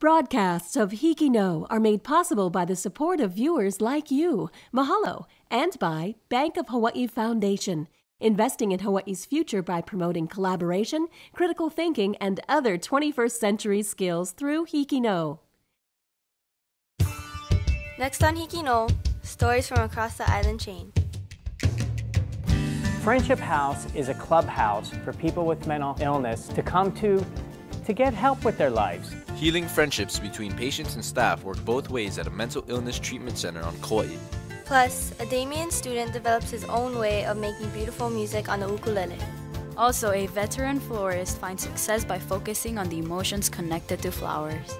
Broadcasts of HIKI NŌ are made possible by the support of viewers like you. Mahalo, and by Bank of Hawaii Foundation, investing in Hawaii's future by promoting collaboration, critical thinking, and other 21st century skills through HIKI NŌ. Next on HIKI NŌ, stories from across the island chain. Friendship House is a clubhouse for people with mental illness to come to get help with their lives. Healing friendships between patients and staff work both ways at a mental illness treatment center on Kauai. Plus, a Damien student develops his own way of making beautiful music on the ukulele. Also, a veteran florist finds success by focusing on the emotions connected to flowers.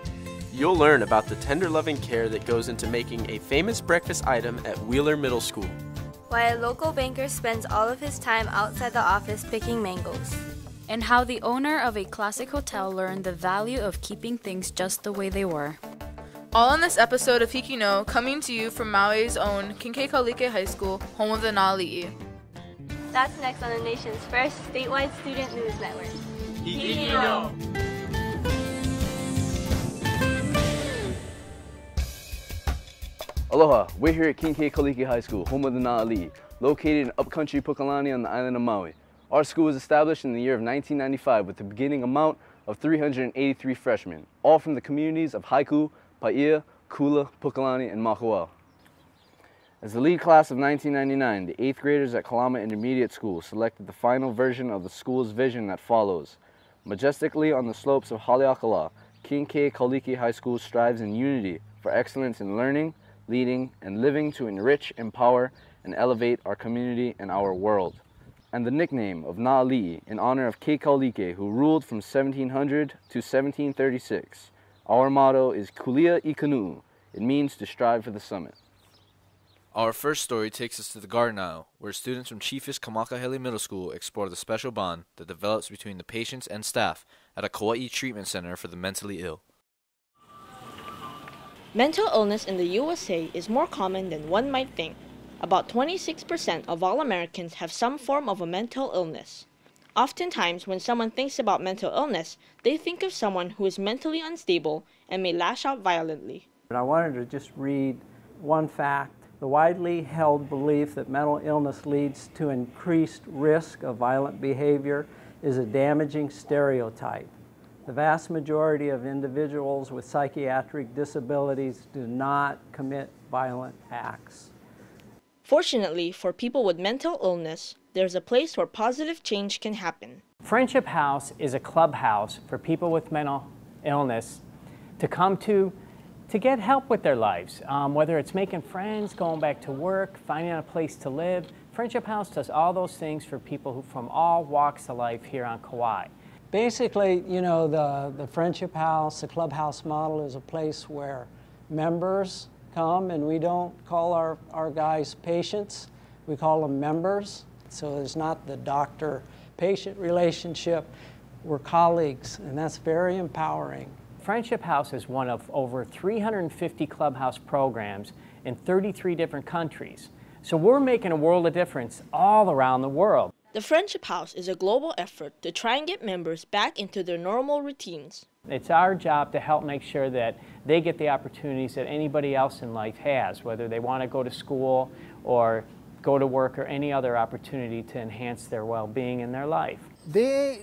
You'll learn about the tender loving care that goes into making a famous breakfast item at Wheeler Middle School. Why a local banker spends all of his time outside the office picking mangoes. And how the owner of a classic hotel learned the value of keeping things just the way they were. All in this episode of HIKI NŌ, coming to you from Maui's own King Kekaulike High School, home of the Nāli'i. That's next on the nation's first statewide student news network. HIKI NŌ! Aloha, we're here at King Kekaulike High School, home of the Nāli'i, located in upcountry Pukalani on the island of Maui. Our school was established in the year of 1995 with a beginning amount of 383 freshmen, all from the communities of Haiku, Paia, Kula, Pukalani, and Makaha. As the lead class of 1999, the 8th graders at Kalama Intermediate School selected the final version of the school's vision that follows. Majestically on the slopes of Haleakala, King Kekaulike High School strives in unity for excellence in learning, leading, and living to enrich, empower, and elevate our community and our world. And the nickname of Nāli'i in honor of Kekaulike, who ruled from 1700 to 1736. Our motto is Kulia I Kanu. It means to strive for the summit. Our first story takes us to the Garden Isle, where students from Chiefess Kamakahelei Middle School explore the special bond that develops between the patients and staff at a Kauai treatment center for the mentally ill. Mental illness in the USA is more common than one might think. About 26% of all Americans have some form of a mental illness. Oftentimes, when someone thinks about mental illness, they think of someone who is mentally unstable and may lash out violently. I wanted to just read one fact. The widely held belief that mental illness leads to increased risk of violent behavior is a damaging stereotype. The vast majority of individuals with psychiatric disabilities do not commit violent acts. Fortunately, for people with mental illness, there's a place where positive change can happen. Friendship House is a clubhouse for people with mental illness to come to get help with their lives, whether it's making friends, going back to work, finding a place to live. Friendship House does all those things for people from all walks of life here on Kauai. Basically, you know, the Friendship House, the clubhouse model is a place where members come, and we don't call our guys patients, we call them members. So it's not the doctor-patient relationship, we're colleagues, and that's very empowering. Friendship House is one of over 350 clubhouse programs in 33 different countries. So we're making a world of difference all around the world. The Friendship House is a global effort to try and get members back into their normal routines. It's our job to help make sure that they get the opportunities that anybody else in life has, whether they want to go to school or go to work or any other opportunity to enhance their well-being in their life. They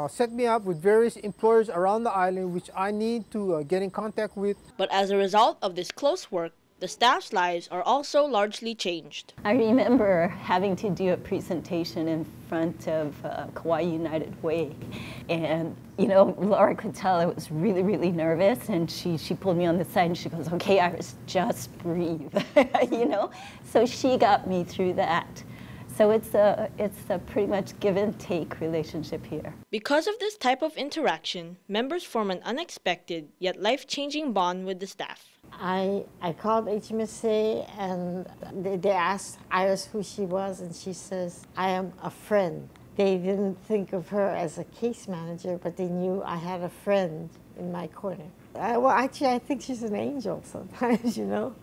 set me up with various employers around the island which I need to get in contact with. But as a result of this close work, the staff's lives are also largely changed. I remember having to do a presentation in front of Kauai United Way. And, you know, Laura could tell I was really, really nervous. And she pulled me on the side and she goes, "Okay, Iris, just breathe," you know? So she got me through that. So it's a pretty much give and take relationship here. Because of this type of interaction, members form an unexpected yet life-changing bond with the staff. I called HMSA and they asked Iris who she was, and she says, "I am a friend." They didn't think of her as a case manager, but they knew I had a friend in my corner. Well, actually, I think she's an angel sometimes, you know.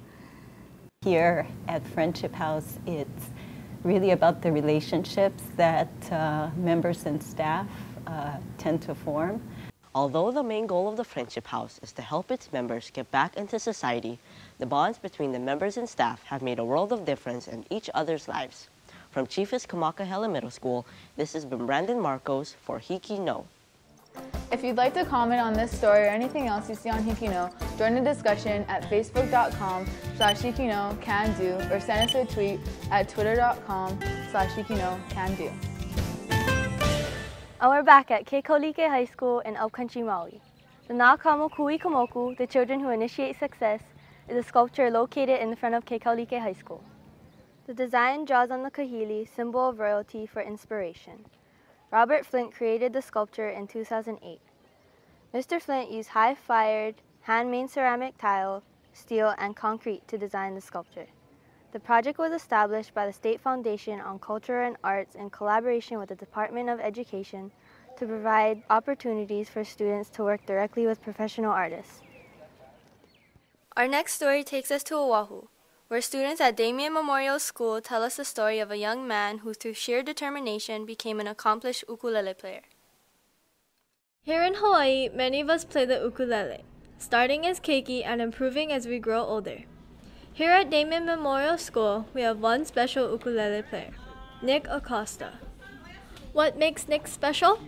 Here at Friendship House, it's really about the relationships that members and staff tend to form. Although the main goal of the Friendship House is to help its members get back into society, the bonds between the members and staff have made a world of difference in each other's lives. From Chiefess Kamakahelei Middle School, this has been Brandon Marcos for HIKI NŌ. If you'd like to comment on this story or anything else you see on HIKI NŌ, join the discussion at facebook.com/HIKI NŌ can do or send us a tweet at twitter.com/HIKI NŌ can do. And we're back at Kekaulike High School in Upcountry, Maui. The Nā Kamo Kui Kamoku, the children who initiate success, is a sculpture located in the front of Kekaulike High School. The design draws on the kahili, symbol of royalty, for inspiration. Robert Flint created the sculpture in 2008. Mr. Flint used high-fired, handmade ceramic tile, steel, and concrete to design the sculpture. The project was established by the State Foundation on Culture and Arts in collaboration with the Department of Education to provide opportunities for students to work directly with professional artists. Our next story takes us to Oahu, where students at Damien Memorial School tell us the story of a young man who through sheer determination became an accomplished ukulele player. Here in Hawaii, many of us play the ukulele, starting as keiki and improving as we grow older. Here at Damien Memorial School, we have one special ukulele player, Nick Acosta. What makes Nick special?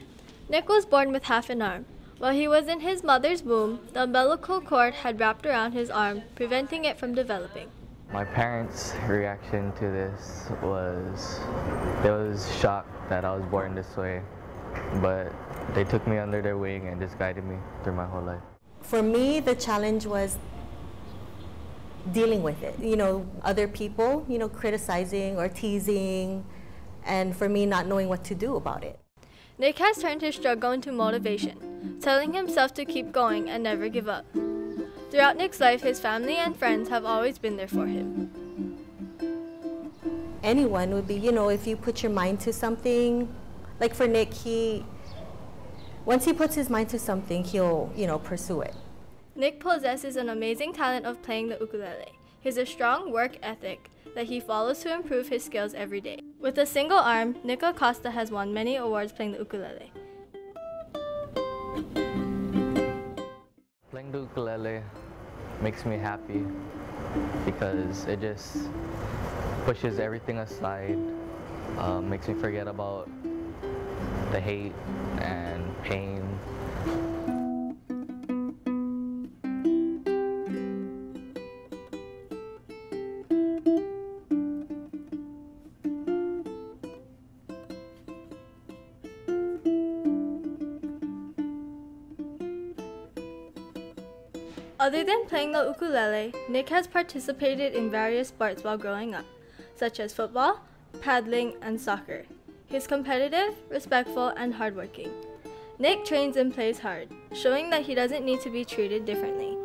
Nick was born with half an arm. While he was in his mother's womb, the umbilical cord had wrapped around his arm, preventing it from developing. My parents' reaction to this was, they was shocked that I was born this way, but they took me under their wing and just guided me through my whole life. For me, the challenge was dealing with it. You know, other people, criticizing or teasing, and for me not knowing what to do about it. Nick has turned his struggle into motivation, telling himself to keep going and never give up. Throughout Nick's life, his family and friends have always been there for him. Anyone would be, if you put your mind to something, like for Nick, once he puts his mind to something, he'll, pursue it. Nick possesses an amazing talent of playing the ukulele. He has a strong work ethic that he follows to improve his skills every day. With a single arm, Nick Acosta has won many awards playing the ukulele. Playing the ukulele makes me happy because it just pushes everything aside, makes me forget about the hate and pain. Other than playing the ukulele, Nick has participated in various sports while growing up, such as football, paddling, and soccer. He is competitive, respectful, and hardworking. Nick trains and plays hard, showing that he doesn't need to be treated differently.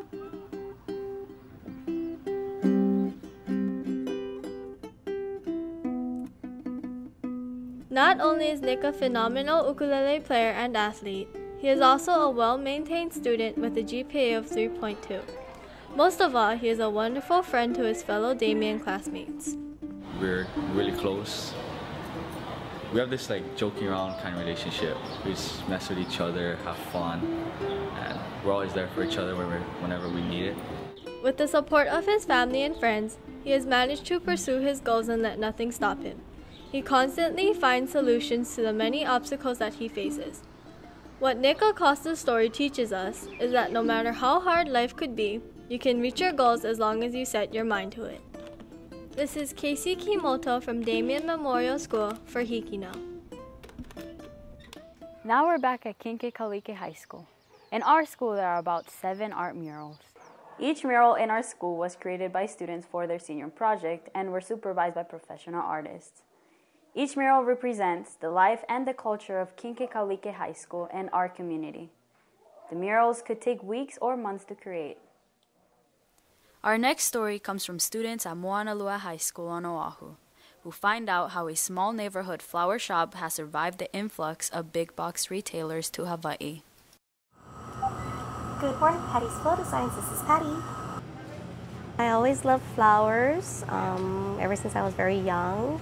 Not only is Nick a phenomenal ukulele player and athlete, he is also a well-maintained student with a GPA of 3.2. Most of all, he is a wonderful friend to his fellow Damien classmates. We're really close. We have this joking around kind of relationship. We just mess with each other, have fun, and we're always there for each other whenever we need it. With the support of his family and friends, he has managed to pursue his goals and let nothing stop him. He constantly finds solutions to the many obstacles that he faces. What Nick Acosta's story teaches us is that no matter how hard life could be, you can reach your goals as long as you set your mind to it. This is Casey Kimoto from Damien Memorial School for HIKI NŌ. Now we're back at King Kekaulike High School. In our school, there are about 7 art murals. Each mural in our school was created by students for their senior project and were supervised by professional artists. Each mural represents the life and the culture of King Kekaulike High School and our community. The murals could take weeks or months to create. Our next story comes from students at Moanalua High School on Oahu, who find out how a small neighborhood flower shop has survived the influx of big box retailers to Hawaii. Good morning, Patty's Flow Designs. This is Patty. I always loved flowers ever since I was very young.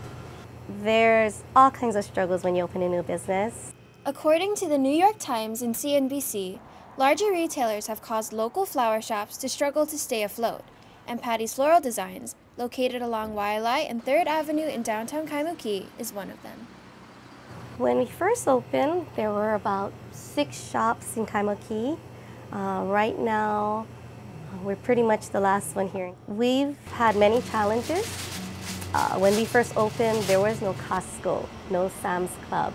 There's all kinds of struggles when you open a new business. According to the New York Times and CNBC, Larger retailers have caused local flower shops to struggle to stay afloat, and Patty's Floral Designs, located along Waialae and 3rd Avenue in downtown Kaimuki, is one of them. When we first opened, there were about 6 shops in Kaimuki. Right now, we're pretty much the last one here. We've had many challenges. When we first opened, there was no Costco, no Sam's Club.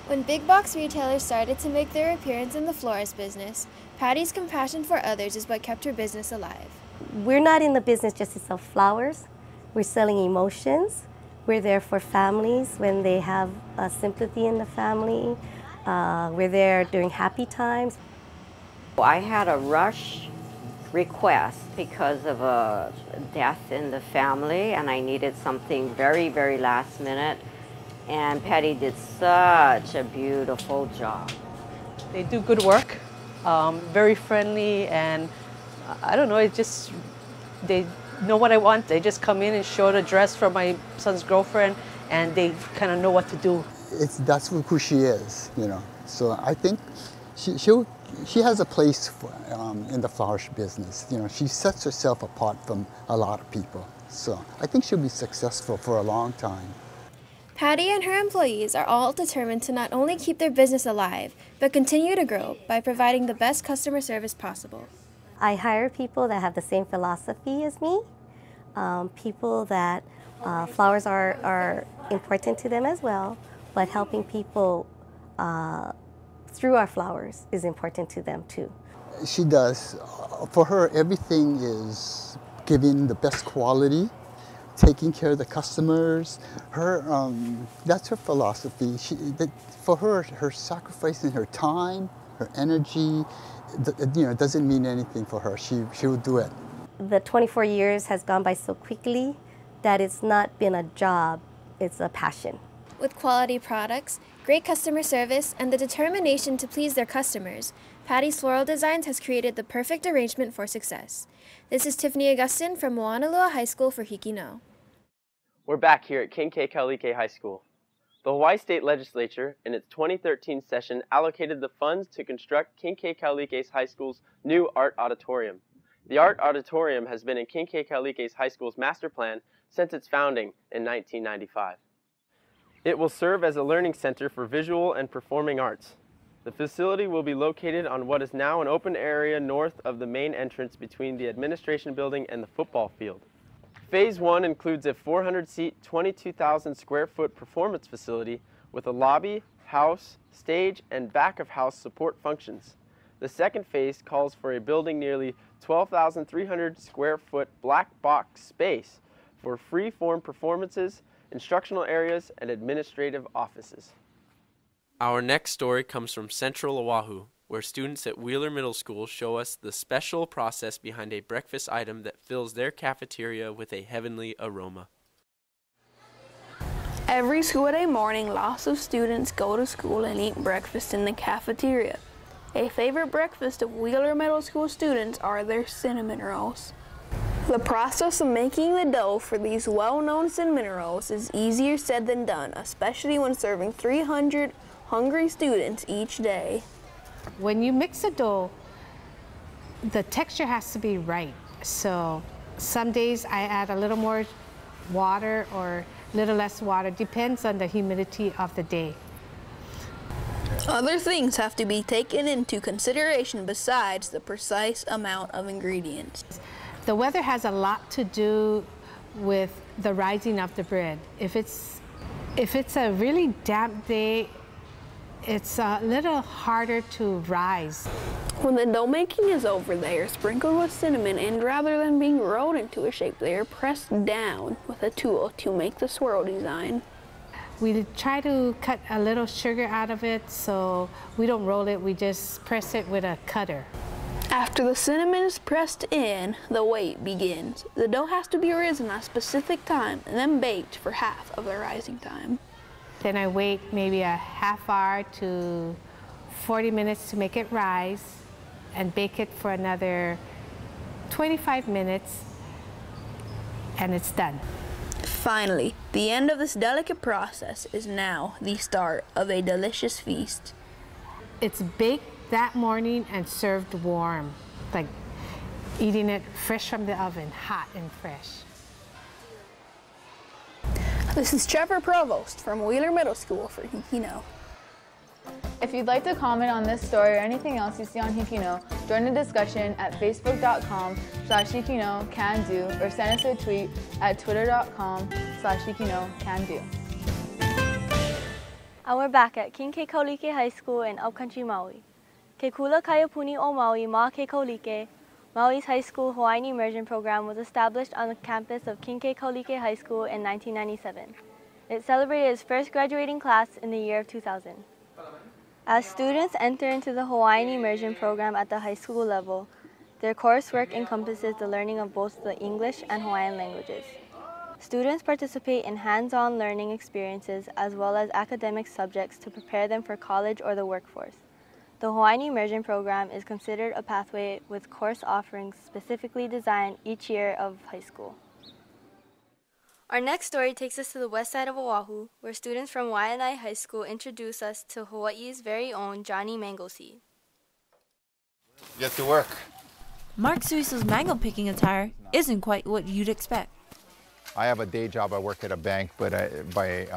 When big box retailers started to make their appearance in the florist business, Patty's compassion for others is what kept her business alive. We're not in the business just to sell flowers. We're selling emotions. We're there for families when they have sympathy in the family. We're there during happy times. I had a rush request because of a death in the family, and I needed something very, very last minute. And Patty did such a beautiful job. They do good work, very friendly, and I don't know, they know what I want. They just come in and show the dress for my son's girlfriend, and they kind of know what to do. That's who she is, you know. So I think she has a place in the florist business. You know, she sets herself apart from a lot of people. So I think she'll be successful for a long time. Patty and her employees are all determined to not only keep their business alive, but continue to grow by providing the best customer service possible. I hire people that have the same philosophy as me, people that flowers are important to them as well, but helping people through our flowers is important to them too. She does. For her, everything is giving the best quality, taking care of the customers. That's her philosophy. For her, her sacrificing her time, her energy, doesn't mean anything for her. She will do it. The 24 years has gone by so quickly that it's not been a job, it's a passion. With quality products, great customer service, and the determination to please their customers, Patty's Floral Designs has created the perfect arrangement for success. This is Tiffany Augustin from Moanalua High School for HIKI NŌ. We're back here at King Kekaulike High School. The Hawaii State Legislature, in its 2013 session, allocated the funds to construct King Kekaulike High School's new art auditorium. The art auditorium has been in King Kekaulike High School's master plan since its founding in 1995. It will serve as a learning center for visual and performing arts. The facility will be located on what is now an open area north of the main entrance between the administration building and the football field. Phase 1 includes a 400-seat, 22,000 square foot performance facility with a lobby, house, stage, and back-of-house support functions. The second phase calls for a building nearly 12,300 square foot black box space for free-form performances, instructional areas, and administrative offices. Our next story comes from Central Oahu, where students at Wheeler Middle School show us the special process behind a breakfast item that fills their cafeteria with a heavenly aroma. Every school day morning, lots of students go to school and eat breakfast in the cafeteria. A favorite breakfast of Wheeler Middle School students are their cinnamon rolls. The process of making the dough for these well-known cinnamon rolls is easier said than done, especially when serving 300 hungry students each day. When you mix the dough, the texture has to be right. So some days I add a little more water or a little less water, depends on the humidity of the day. Other things have to be taken into consideration besides the precise amount of ingredients. The weather has a lot to do with the rising of the bread. If it's a really damp day, it's a little harder to rise. When the dough making is over, they are sprinkled with cinnamon, and rather than being rolled into a shape, they are pressed down with a tool to make the swirl design. We try to cut a little sugar out of it, so we don't roll it, we just press it with a cutter. After the cinnamon is pressed in, the wait begins. The dough has to be risen at a specific time and then baked for half of the rising time. Then I wait maybe a half hour to 40 minutes to make it rise and bake it for another 25 minutes, and it's done. Finally, the end of this delicate process is now the start of a delicious feast. It's baked that morning and served warm, like eating it fresh from the oven, hot and fresh. This is Trevor Provost from Wheeler Middle School for HIKI NŌ. If you'd like to comment on this story or anything else you see on HIKI NŌ, join the discussion at facebook.com/HIKI NŌ can do or send us a tweet at twitter.com/HIKI NŌ can do. And we're back at King Kekaulike High School in Upcountry Maui. Ke kula kaiapuni o Maui ma Kekaulike, Maui's high school Hawaiian immersion program was established on the campus of King Kekaulike High School in 1997. It celebrated its first graduating class in the year of 2000. As students enter into the Hawaiian immersion program at the high school level, their coursework encompasses the learning of both the English and Hawaiian languages. Students participate in hands-on learning experiences as well as academic subjects to prepare them for college or the workforce. The Hawaiian Immersion Program is considered a pathway with course offerings specifically designed each year of high school. Our next story takes us to the west side of Oahu, where students from Waianae High School introduce us to Hawaii's very own Johnny Mango Seed. Get to work. Mark Suiso's mango picking attire isn't quite what you'd expect. I have a day job. I work at a bank, but by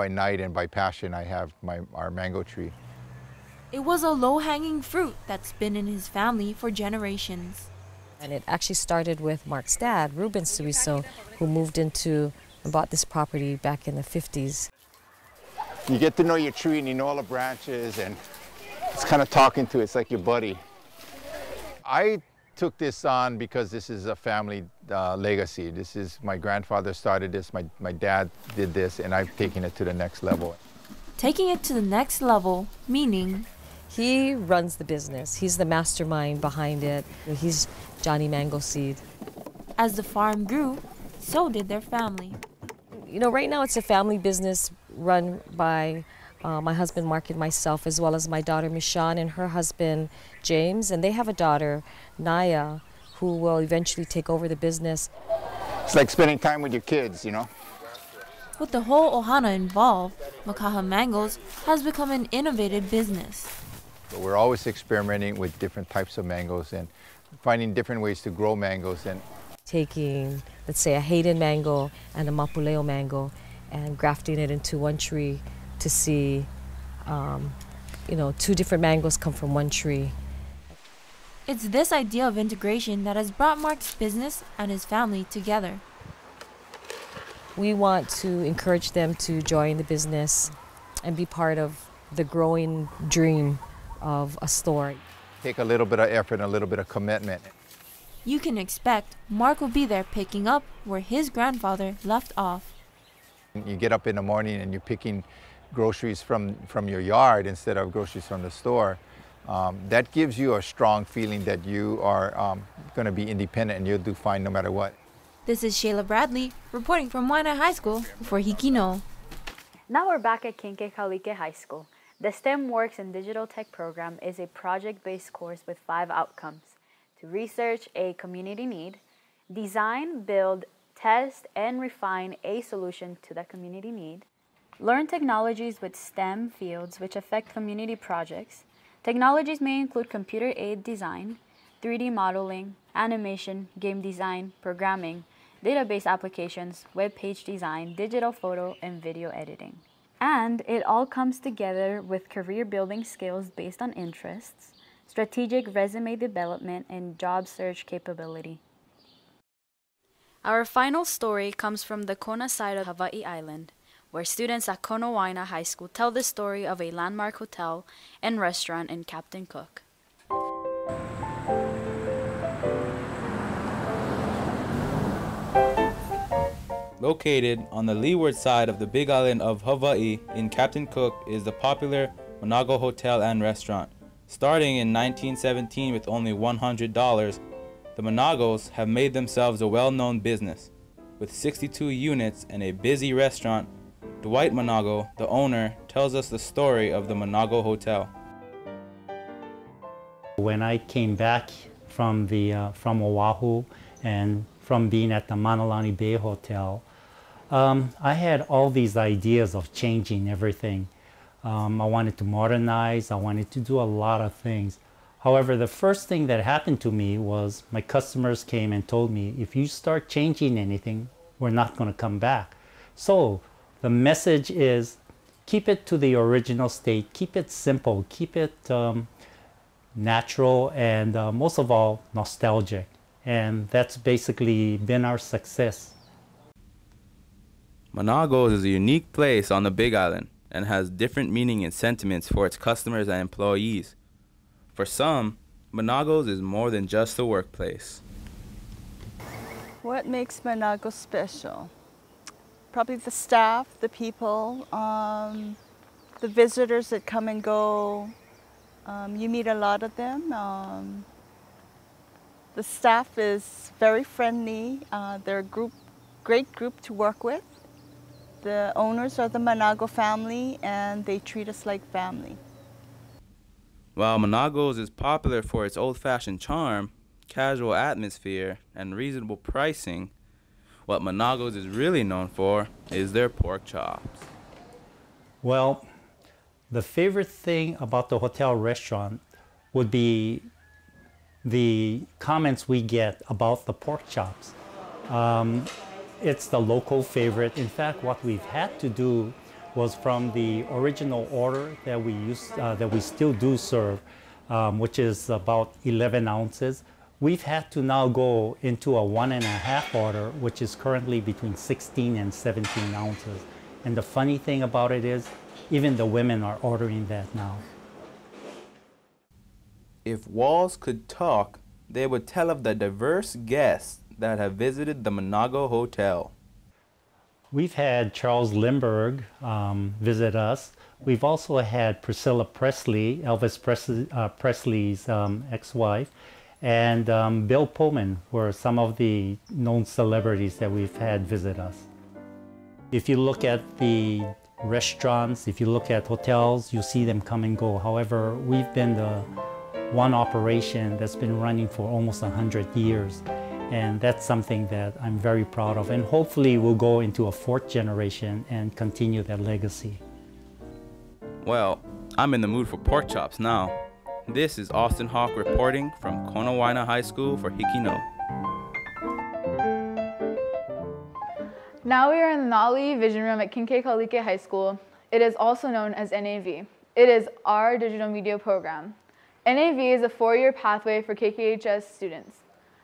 night and by passion, I have our mango tree. It was a low-hanging fruit that's been in his family for generations. And it actually started with Mark's dad, Ruben Suiso, who moved into and bought this property back in the 50s. You get to know your tree and you know all the branches, and it's kind of talking to it. It's like your buddy. I took this on because this is a family legacy. This is my grandfather started this, my dad did this, and I've taken it to the next level. Taking it to the next level, meaning? He runs the business. He's the mastermind behind it. He's Johnny Mango Seed. As the farm grew, so did their family. You know, right now it's a family business run by my husband Mark and myself, as well as my daughter Michonne and her husband James, and they have a daughter, Naya, who will eventually take over the business. It's like spending time with your kids, you know. With the whole ohana involved, Makaha Mangoes has become an innovative business. But we're always experimenting with different types of mangoes and finding different ways to grow mangoes. And taking, let's say, a Hayden mango and a Mapuleo mango and grafting it into one tree to see, you know, two different mangoes come from one tree. It's this idea of integration that has brought Mark's business and his family together. We want to encourage them to join the business and be part of the growing dream of a store. Take a little bit of effort and a little bit of commitment. You can expect Mark will be there picking up where his grandfather left off. You get up in the morning and you're picking groceries from your yard instead of groceries from the store. That gives you a strong feeling that you are going to be independent and you'll do fine no matter what. This is Shayla Bradley reporting from Waianae High School for HIKI NŌ. Now we're back at King Kekaulike High School. The STEM Works in Digital Tech program is a project-based course with 5 outcomes: to research a community need, design, build, test, and refine a solution to that community need, learn technologies with STEM fields which affect community projects. Technologies may include computer aided design, 3D modeling, animation, game design, programming, database applications, web page design, digital photo, and video editing. And it all comes together with career building skills based on interests, strategic resume development, and job search capability. Our final story comes from the Kona side of Hawaii Island, where students at Konawaena High School tell the story of a landmark hotel and restaurant in Captain Cook. Located on the leeward side of the Big Island of Hawaii in Captain Cook is the popular Manago Hotel and Restaurant. Starting in 1917 with only $100, the Managos have made themselves a well-known business. With 62 units and a busy restaurant, Dwight Manago, the owner, tells us the story of the Manago Hotel. When I came back from Oahu and from being at the Manalani Bay Hotel, I had all these ideas of changing everything. I wanted to modernize. I wanted to do a lot of things. However, the first thing that happened to me was my customers came and told me, if you start changing anything, we're not going to come back. So the message is, keep it to the original state, keep it simple, keep it natural, and most of all, nostalgic. And that's basically been our success. Manago's is a unique place on the Big Island and has different meaning and sentiments for its customers and employees. For some, Manago's is more than just a workplace. What makes Manago special? Probably the staff, the people, the visitors that come and go. You meet a lot of them. The staff is very friendly. They're a great group to work with. The owners are the Manago family, and they treat us like family. While Manago's is popular for its old-fashioned charm, casual atmosphere, and reasonable pricing, what Manago's is really known for is their pork chops. Well, the favorite thing about the hotel restaurant would be the comments we get about the pork chops. It's the local favorite. In fact, what we've had to do was from the original order that we still do serve, which is about 11 ounces. We've had to now go into a 1.5 order, which is currently between 16 and 17 ounces. And the funny thing about it is, even the women are ordering that now. If walls could talk, they would tell of the diverse guests that have visited the Manago Hotel. We've had Charles Lindbergh visit us. We've also had Priscilla Presley, Elvis Presley's ex-wife, and Bill Pullman were some of the known celebrities that we've had visit us. If you look at the restaurants, if you look at hotels, you see them come and go. However, we've been the one operation that's been running for almost 100 years. And that's something that I'm very proud of. And hopefully we'll go into a 4th generation and continue that legacy. Well, I'm in the mood for pork chops now. This is Austin Hawk reporting from Konawaena High School for HIKI NŌ. Now we are in the Maui Vision Room at King Kekaulike High School. It is also known as NAV. It is our digital media program. NAV is a 4-year pathway for KKHS students.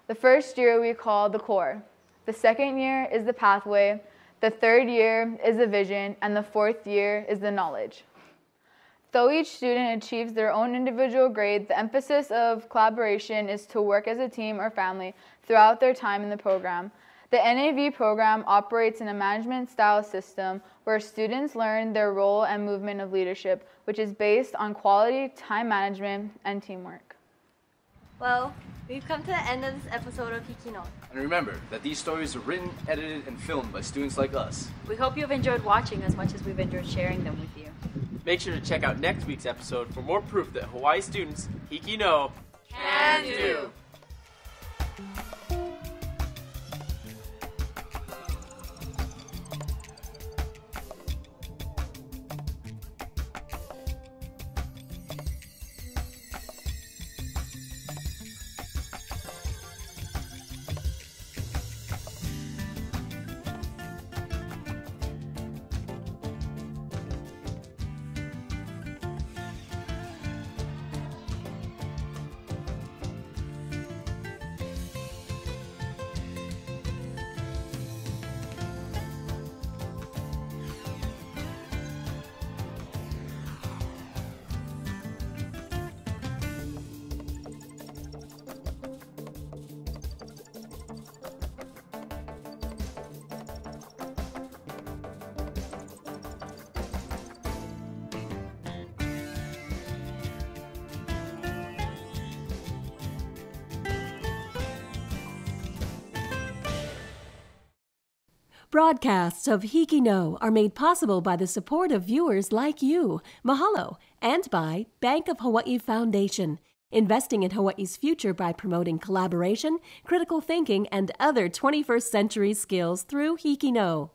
The first year we call the core. The second year is the pathway. The third year is the vision. And the 4th year is the knowledge. Though each student achieves their own individual grade, the emphasis of collaboration is to work as a team or family throughout their time in the program. The NAV program operates in a management-style system where students learn their role and movement of leadership, which is based on quality, time management, and teamwork. Well, we've come to the end of this episode of HIKI NŌ. And remember that these stories are written, edited, and filmed by students like us. We hope you've enjoyed watching as much as we've enjoyed sharing them with you. Make sure to check out next week's episode for more proof that Hawaii students, HIKI NŌ, can do. Broadcasts of HIKI NŌ are made possible by the support of viewers like you. Mahalo. And by Bank of Hawaii Foundation, investing in Hawaii's future by promoting collaboration, critical thinking, and other 21st century skills through HIKI NŌ.